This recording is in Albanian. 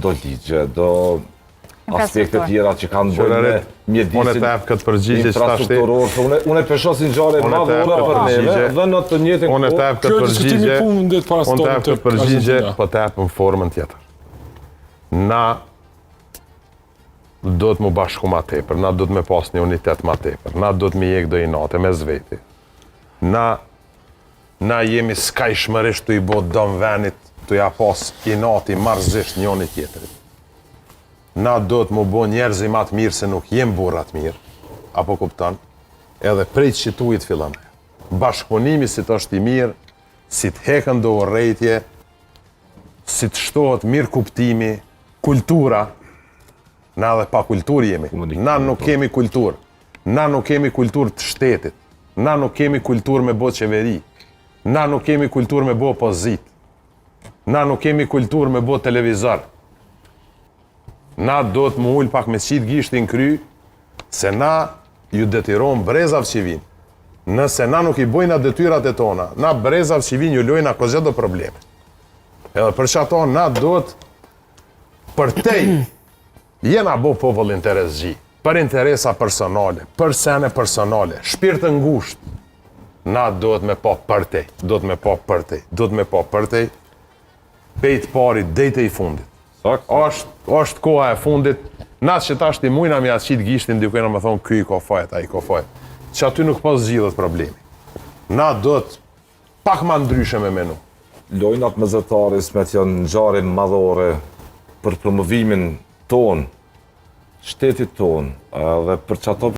do ligje, do aspekte tjera që kanë bëjnë me mjedisin, unë e tep këtë përgjigje që ta shte. Unë e peshosin gjare madhore për neve dhe në të njëjtin Unë e tep këtë përgjigje, po tep në formën tjetër. Na do të mu bashku ma tepër, na do të me pas një unitet ma tepër, na do të me jek do i nate me zveti. Na jemi skajshmërisht të i bot dëm venit, të ja pas i nati marzisht njoni tjetërit. Na do të mu bo njerëzi ma të mirë se nuk jem burrat mirë, apo kupton, edhe prej që tu i të fillan. Bashkëpunimi si të është i mirë, si të hekën do rejtje, si të shtohet mirë kuptimi, kultura, na dhe pa kulturë jemi. Na nuk kemi kulturë. Na nuk kemi kulturë të shtetit. Na nuk kemi kulturë me bo qeveri. Na nuk kemi kulturë me bo opozit. Na nuk kemi kulturë me bo televizor. Na do të mu ullë pak me qitë gishtin kry, se na ju detyron brezav që vinë. Nëse na nuk i bojna detyrat e tona, na brezav që vinë ju lojna kozë do probleme. Edhe për që ato na do të për tej, jena bo popull interes gji, për interesa personale, për sene personale, shpirtë ngusht, na do të me po për tej, do të me po për tej, do të me po për tej, pejt parit dejte i fundit. Është koha e fundit, na që ta shti mujna me atë qitë gishtin, dikujna me thonë, ky i ko fajt, a i ko fajt, që aty nuk pas zgjidhet problemi. Na do të pak ma ndryshe me menu. Lojnat mesetaris me të janë ngjarje madhore për promovimin ton, shtetit ton, dhe për çato